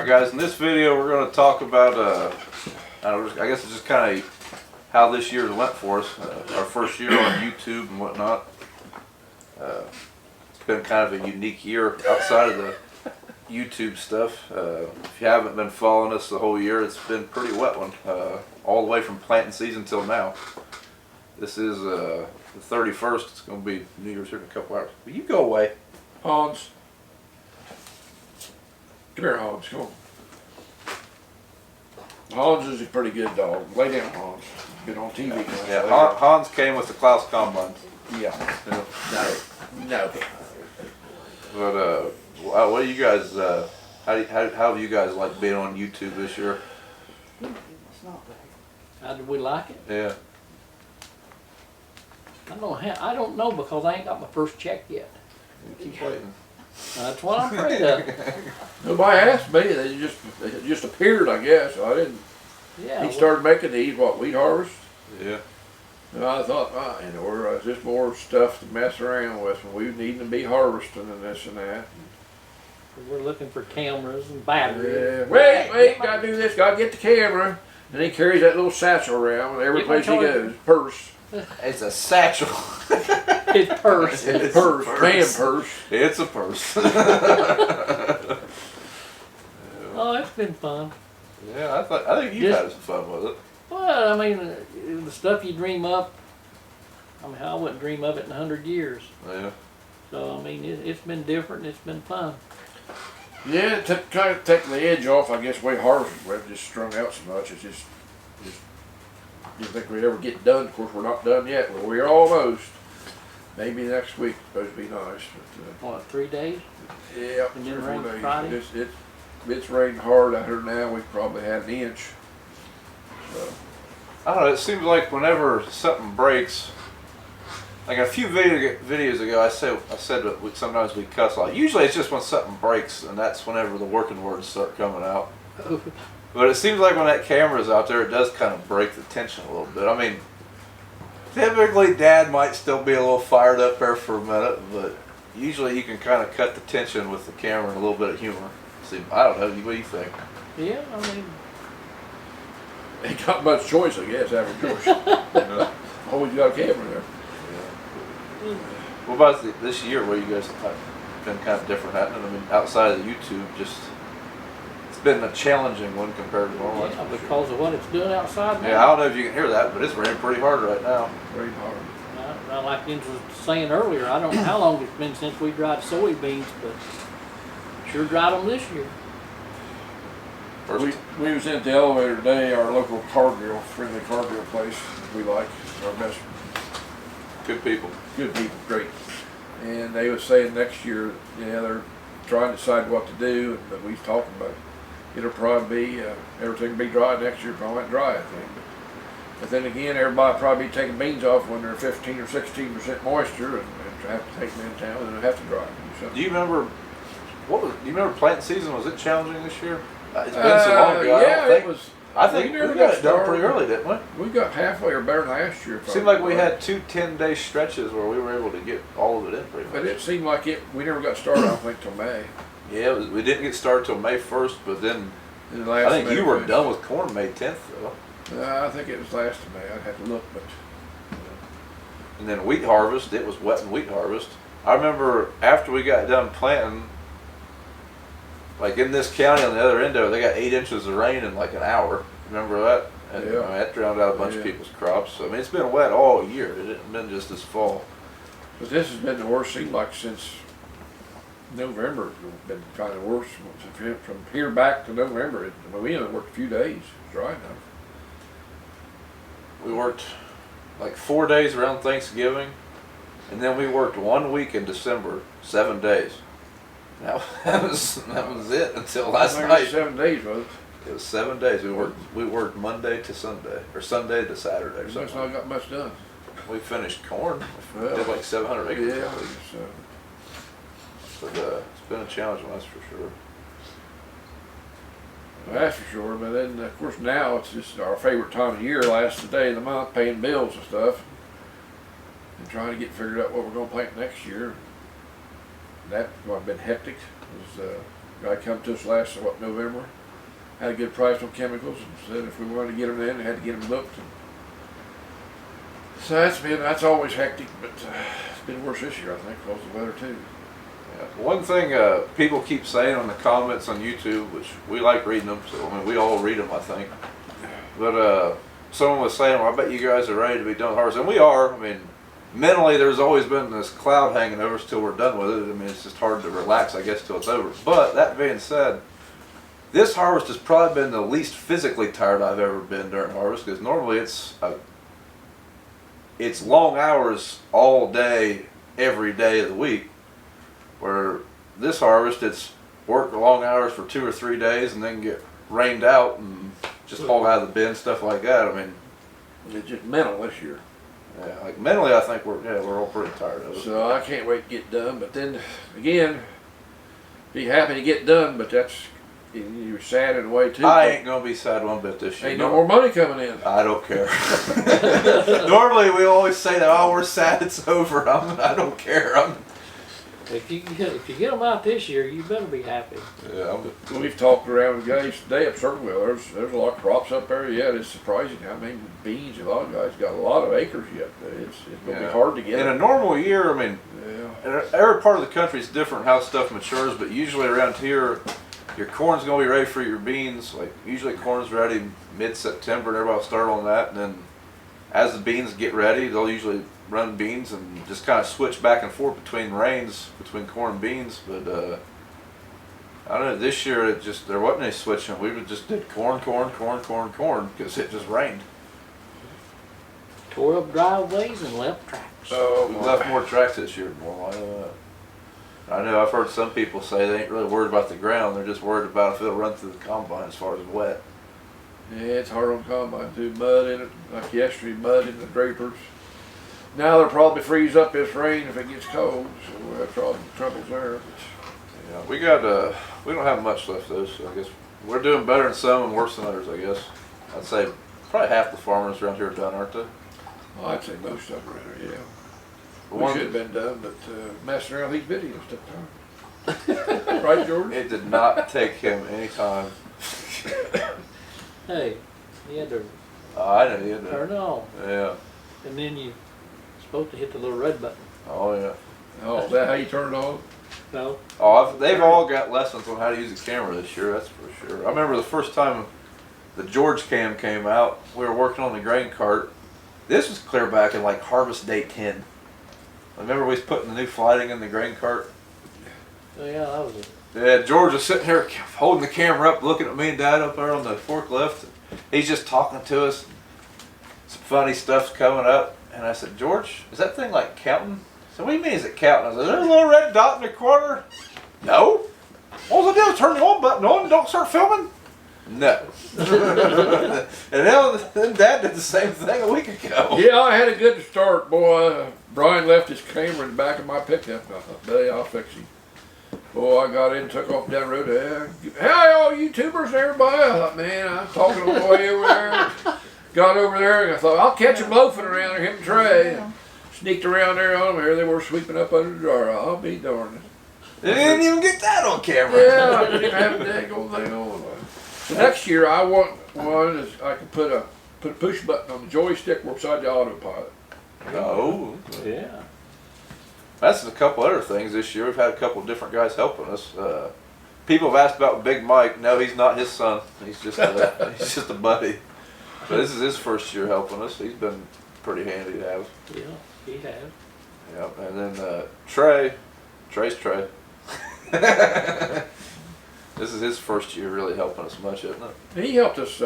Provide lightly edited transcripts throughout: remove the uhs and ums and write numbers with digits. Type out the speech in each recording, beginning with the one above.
Alright guys, in this video we're going to talk about, I guess it's just kind of how this year went for us. Our first year on YouTube and whatnot. It's been kind of a unique year outside of the YouTube stuff. If you haven't been following us the whole year, it's been a pretty wet one. All the way from planting season till now. This is the 31st. It's going to be New Year's here in a couple hours. Will you go away? Hans. Come here, Hans. Come on. Hans is a pretty good dog. Lay down, Hans. Been on TV. Yeah, Hans came with the Klaus Combine. Yeah. No. But what do you guys? How have you guys like being on YouTube this year? It's not bad. How did we like it? Yeah. I don't know because I ain't got my first check yet. Keep waiting. That's what I'm afraid of. Nobody asked me. They just appeared, I guess. I didn't. Yeah. He started making these wheat harvest. Yeah. And I thought, it's just more stuff to mess around with when we need to be harvesting and this and that. We're looking for cameras and batteries. Yeah. Wait, gotta do this, gotta get the camera. And he carries that little satchel around every place he goes. Purse. It's a satchel. His purse. His purse. Man purse. It's a purse. Oh, it's been fun. Yeah, I think you had some fun with it. Well, I mean, the stuff you dream up, I wouldn't dream of it in 100 years. Yeah. So, I mean, it's been different. It's been fun. Yeah, it kind of took the edge off, I guess, way harvest. We've just strung out so much. It's just didn't think we'd ever get done. Of course, we're not done yet. Well, we're almost. Maybe next week. It's supposed to be nice. But, What, 3 days? yeah, And 3 then or 4 rain days. Friday? It's rained hard out here now. We've probably had an inch. So. I don't know. It seems like whenever something breaks, like a few videos ago, I said that sometimes we cuss a lot. Usually, it's just when something breaks, and that's whenever the working words start coming out. But it seems like when that camera's out there, it does kind of break the tension a little bit. I mean, typically Dad might still be a little fired up there for a minute, but usually you can kind of cut the tension with the camera and a little bit of humor. See, I don't know. What do you think? Yeah, I mean, Ain't got much choice, I guess, having choice. Always got a camera there. Yeah. What about this year? What you guys have been kind of different happening? I mean, outside of the YouTube, just it's been a challenging one compared to normal. yeah, because of what it's doing outside now. Yeah, I don't know if you can hear that, but it's raining pretty hard right now. Very hard. Like Vince was saying earlier, I don't know how long it's been since we dried soybeans, but sure dried them this year. We was at the elevator today, our local friendly car grill place we like. It's our best. Good people. Good people, great. And they was saying next year, they're trying to decide what to do, but we was talking about it'll probably be, everything will be dry next year, probably not dry, I think. But then again, everybody probably be taking beans off when they're 15 or 16% moisture and have to take them in town and they'll have to dry them. Do you remember, do you remember planting season? Was it challenging this year? It's been so long ago. Yeah, it was. I think we got it done pretty early, didn't we? We got halfway or better than last year. Seemed like we had 2 10-day stretches where we were able to get all of it in pretty much. But it seemed like we never got started, I don't think, till May. Yeah, we didn't get started till May 1st, but then I think you were done with corn May 10th, though. I think it was last of May. I'd have to look, but. And then wheat harvest, it was wet and wheat harvest. I remember after we got done planting, like in this county on the other end of it, they got 8 inches of rain in like an hour. Remember that? And yeah. That drowned out a bunch of people's crops. So, I mean, it's been wet all year. It hasn't been just this fall. But this has been the worst, seemed like, since November. It's been kind of worse from here back to November. We only worked a few days. It's dry enough. We worked like 4 days around Thanksgiving, and then we worked 1 week in December, 7 days. That was it until last night. 7 days, was it? It was 7 days. We worked Monday to Sunday, or Sunday to Saturday. Or We something. must not got much done. We finished corn. We Well, did like 700 acres. Yeah, But it's been a challenge, that's for sure. that's for sure. But then, of course, now it's just our favorite time of year, last day of the month, paying bills and stuff, and trying to get figured out what we're going to plant next year. That's been hectic. Guy come to us last, November. Had a good price on chemicals and said if we wanted to get them in, they had to get them looked. And so that's always hectic, but it's been worse this year, I think, because of the weather too. Yeah. One thing people keep saying on the comments on YouTube, which we like reading them, so I mean we all read them, I think. But someone was saying, well, I bet you guys are ready to be done with harvest, and we are. I mean, mentally, there's always been this cloud hanging over us till we're done with it. I mean, it's just hard to relax, I guess, till it's over. But that being said, this harvest has probably been the least physically tired I've ever been during harvest, because normally it's long hours all day, every day of the week. Where this harvest, it's work long hours for 2 or 3 days and then get rained out and just hauled out of the bin, stuff like that. I mean, it's just mental this year. Yeah, like mentally, I think we're all pretty tired of it. So I can't wait to get done. But then again, be happy to get done. But you're sad in a way too. I ain't gonna be sad one bit this year. Ain't no more money coming in. I don't care. Normally we always say that, oh, we're sad it's over. I don't care. If you get them out this year, you better be happy. Yeah, we've talked around with guys today up Circleville. There's a lot of crops up there yet. It's surprising how many beans. A lot of guys got a lot of acres yet. It's going to be hard to get. In a normal year, I mean, yeah. every part of the country is different how stuff matures, but usually around here, your corn's going to be ready for your beans. Like usually corn's ready mid-September, and everybody will start on that, and then as the beans get ready, they'll usually run beans and just kind of switch back and forth between rains, between corn and beans. But I don't know, this year there wasn't any switching. We just did corn because it just rained. Tore up driveways and left tracks. So we left more tracks this year than normal. I know I've heard some people say they ain't really worried about the ground. They're just worried about if it'll run through the combine as far as wet. Yeah, it's hard on combine too. Mud in it, like yesterday, mud in the drapers. Now they'll probably freeze up this rain if it gets cold, so we'll have troubles there. Yeah, we don't have much left though, so I guess we're doing better than some and worse than others, I guess. I'd say probably half the farmers around here are done, aren't they? Well, I'd say most of them are, yeah. We should have been done, but messing around with these videos took time. Right, George? It did not take him any time. Hey, you had to I know you had to turn it on. Yeah. And then you're supposed to hit the little red button. Oh yeah. Oh, is that how you turn it on? No. Oh, they've all got lessons on how to use a camera this year, that's for sure. I remember the first time the George Cam came out, we were working on the grain cart. This was clear back in like Harvest Day 10. I remember we was putting the new flighting in the grain cart. Oh yeah, that was it. Yeah, George was sitting there holding the camera up, looking at me and Dad up there on the forklift. He's just talking to us. Some funny stuff's coming up. And I said, George, is that thing like counting? He said, what do you mean is it counting? I said, there's a little red dot in the corner. No. All I do is turn the on button on and don't start filming? No. And then Dad did the same thing a week ago. Yeah, I had a good start, boy. Brian left his camera in the back of my pickup. I thought, buddy, I'll fix him. Boy, I got in, took off down the road. Hey, all YouTubers and everybody. I thought, man, I'm talking on the way over there. Got over there and I thought, I'll catch him loafing around there, him and Trey. Sneaked around there on them. Here they were sweeping up under the dryer. I'll be darned. They didn't even get that on camera. Yeah, I didn't even have a dang old thing on. So next year I want one is I can put a push button on the joystick beside the autopilot. Oh. Yeah. That's a couple other things this year. We've had a couple different guys helping us. People have asked about Big Mike. No, he's not his son. He's just a buddy. But this is his first year helping us. He's been pretty handy to have. Yeah, he has. Yep. And then Trey's Trey. This is his first year really helping us much, isn't it? He helped us.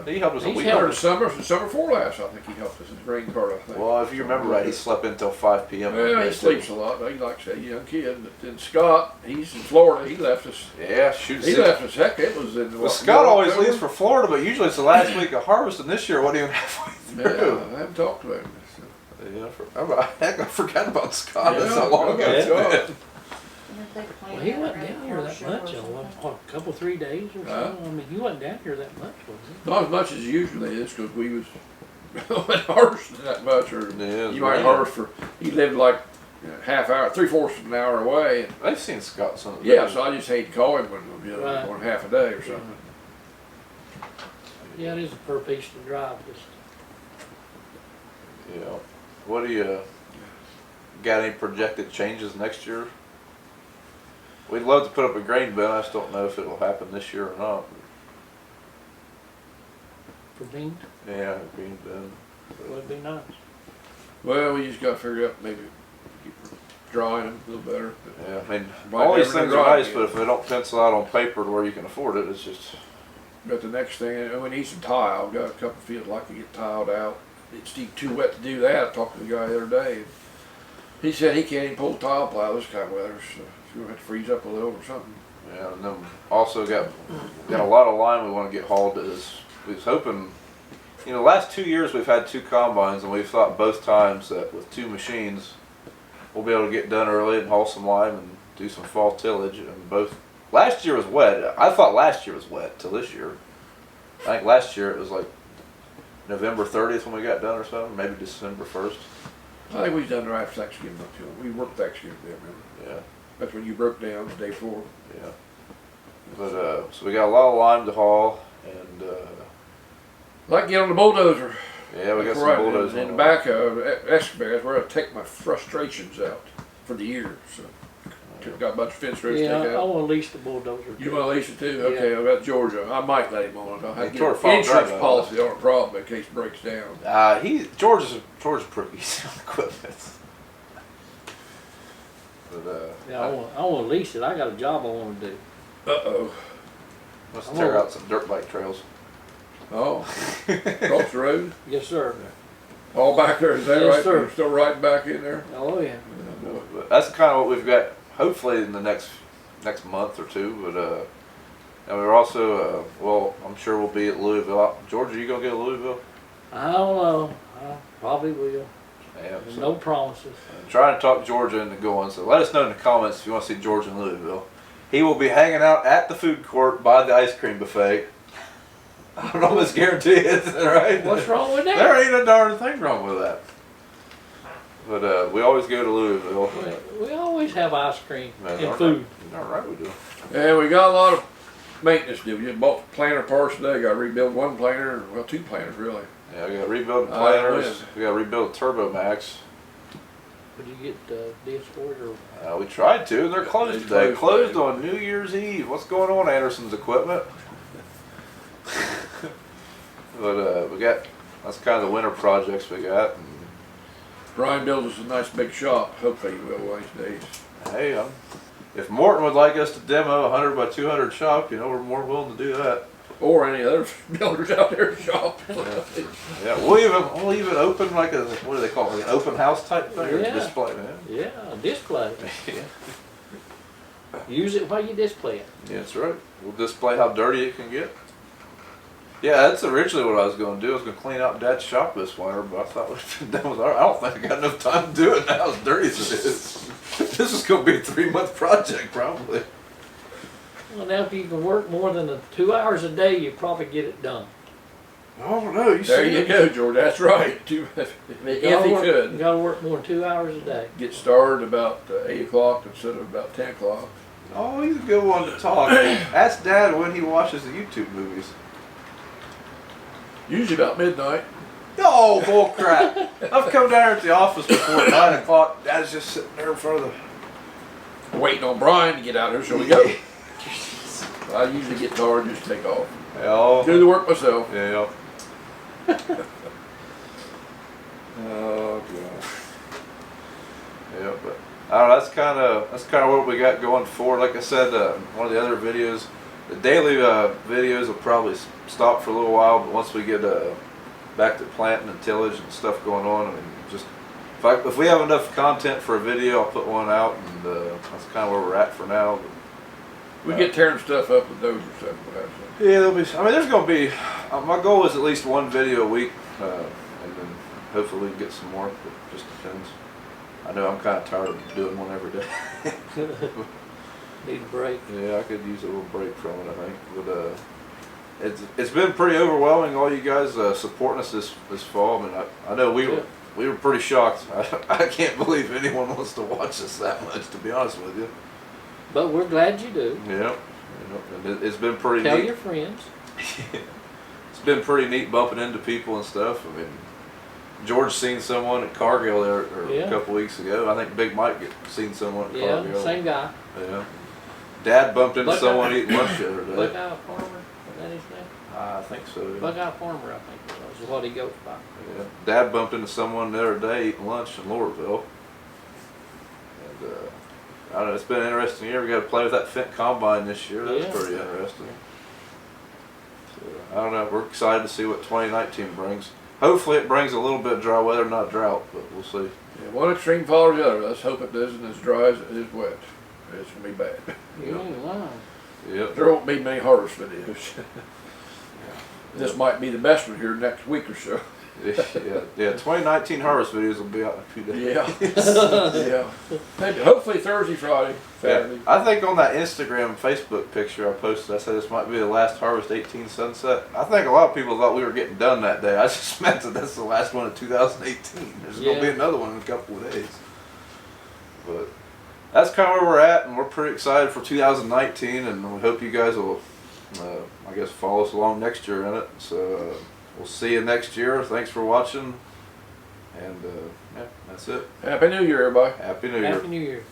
He helped us a He's week. helped Summer before last, I think he helped us in the grain cart. I think. Well, if you remember right, he slept until 5 p.m. Well, he sleeps a lot. He likes a young kid. But then Scott, he's in Florida. He left us. Yeah, shoot. He left us. Heck, it was in. Well, Scott always leaves for Florida, but usually it's the last week of harvest, and this year wasn't even halfway through. Yeah, I haven't talked to him. Yeah, I forgot about Scott. Yeah, That's so long ago. yeah. Scott. Well, he wasn't down here that much. A couple, 3 days or so. I mean, he wasn't down here that much, was he? Not as much as he usually is, because we was harvesting that much, or Yeah, you might harvest for. He lived like half hour, 3/4 of an hour away. And, I've seen Scott some of the yeah, videos. so I just hate to call him when we're Right. going half a day or something. Yeah, it is a per piece to drive. Just Yeah. What do you got any projected changes next year? We'd love to put up a grain bin. I just don't know if it will happen this year or not. for beans, Yeah, grain bin. would be nice. Well, we just got to figure out maybe keep drying them a little better. Yeah, I mean, Might all these never things dry are nice, again. but if they don't pencil out on paper to where you can afford it, it's just. But the next thing, and we need some tile. We've got a couple of fields like to get tiled out. It's too wet to do that. I talked to the guy the other day. He said he can't even pull a tile plow this kind of weather, so he's going to have to freeze up a little or something. Yeah, and then also got a lot of line we want to get hauled. We was hoping, you know, last 2 years we've had 2 combines, and we've thought both times that with 2 machines we'll be able to get done early and haul some lime and do some fall tillage. And both last year was wet. I thought last year was wet till this year. I think last year it was like November 30th when we got done or something, maybe December 1st. I think we've done right after Thanksgiving, not too long. We worked Thanksgiving Day, remember? Yeah. That's when you broke down the day before. Yeah. But so we got a lot of lime to haul, and Like get on the bulldozer. yeah, we got some Right, bulldozers in the on back of excavator. That's where I take my frustrations out for the year. So got a bunch of fence rows to Yeah, take I out. want to lease the bulldozer. You want to lease it too? Okay, I've got Georgia. I might let him on it. I'll have He to tore get a fall an insurance drive out. policy on a problem in case it breaks down. George's pretty easy on equipment. But Yeah, I want to lease it. I got a job I want to do. Uh-oh. let's tear out some dirt bike trails. Oh. Across the road? Yes, sir. All back there, is that Yes, right? sir. You're still riding back in there? Oh yeah. But that's kind of what we've got. Hopefully in the next month or two. But and we're also well, I'm sure we'll be at Louisville. George, are you gonna go to Louisville? I don't know. I probably will. Yeah. There's So no promises. I'm trying to talk Georgia into going. So let us know in the comments if you want to see George in Louisville. He will be hanging out at the food court by the ice cream buffet. I can almost guarantee it, right? What's wrong with that? There ain't a darn thing wrong with that. But we always go to Louisville. We always have ice cream Man, and darn food. Right. All right, we do. Yeah, we got a lot of maintenance to do. We just bought planter parts today. Got to rebuild one planter, well, 2 planters really. Yeah, we got to rebuild the I planters. win. We got to rebuild Turbo Max. Would you get disc for it or? We tried to, and they're closed They today. closed Closed on New Year's Eve. What's going on, Anderson's equipment? But we got, that's kind of the winter projects we got. And, Brian builds us a nice big shop. Hopefully he will one of these days. hey, if Morton would like us to demo a 100 by 200 shop, you know, we're more willing to do that. Or any other builders out there to shop. Yeah, we'll even open like a, what do they call it, an open house type thing, or Yeah. display, man. Yeah, display. Yeah. Use it while you display it. Yeah, that's right. We'll display how dirty it can get. Yeah, that's originally what I was going to do. I was going to clean out Dad's shop this winter, but I thought we'd been done with our. I don't think I got enough time to do it now, as dirty as it is. This is going to be a 3-month project, probably. Well, now if you can work more than 2 hours a day, you probably get it done. I don't know. You There see you it? go, George. That's right. If he You could. gotta work more than 2 hours a day. Get started about 8 o'clock instead of about 10 o'clock. Oh, he's a good one to talk. Ask Dad when he watches the YouTube movies. Usually about midnight. Oh, bull crap. I've come down here at the office before at 9 o'clock. Dad's just sitting there in front of the... Waiting on Brian to get out here, so we go. I usually get tired and just take off. Yeah. Do the work myself. Yeah. Oh god. Yeah, but I don't know. That's kind of what we got going forward. Like I said, one of the other videos, the daily videos will probably stop for a little while. But once we get back to planting and tillage and stuff going on, I mean, just if we have enough content for a video, I'll put one out, and that's kind of where we're at for now. But, We get tearing stuff up with those or something. yeah, there'll be. I mean, there's gonna be. My goal is at least one video a week, and then hopefully we can get some more. But it just depends. I know I'm kind of tired of doing one every day. Need a break. Yeah, I could use a little break from it, I think. But it's been pretty overwhelming. All you guys supporting us this fall. I mean, I know we we were pretty shocked. I can't believe anyone wants to watch us that much, to be honest with you. But we're glad you do. Yeah. And it's been pretty Tell neat. your friends. It's been pretty neat bumping into people and stuff. I mean, George seen someone at Cargill there Yeah. a couple weeks ago. I think Big Mike seen someone at Yeah, Cargill. same guy. Yeah. Dad bumped into Buckeye. someone eating lunch the other day. Buckeye Farmer. Is that his name? I think so. Yeah. Buckeye Farmer, I think it was, is what he goes by. Yeah. Dad bumped into someone the other day eating lunch in Lorville. And I don't know, it's been an interesting year. We got to play with that Fent Combine this year. That's Yeah. pretty interesting. So, I don't know. We're excited to see what 2019 brings. Hopefully it brings a little bit of dry weather, not drought, but we'll see. Yeah, one extreme follows the other. Let's hope it isn't as dry as it is wet. It's gonna be bad. You ain't lying. Yep. There won't be many harvest videos. This might be the best one here next week or so. Yeah. 2019 harvest videos will be out in a few days. Yeah. Yeah. Maybe, hopefully Thursday, Friday, Saturday. Yeah. I think on that Instagram, Facebook picture I posted, I said this might be the last Harvest 18 sunset. I think a lot of people thought we were getting done that day. I just meant that that's the last one of 2018. There's going to be Yeah. another one in a couple of days. But that's kind of where we're at, and we're pretty excited for 2019, and we hope you guys will, I guess, follow us along next year in it. So we'll see you next year. Thanks for watching, and yeah, that's it. Happy New Year, everybody. Happy New Year. Happy New Year.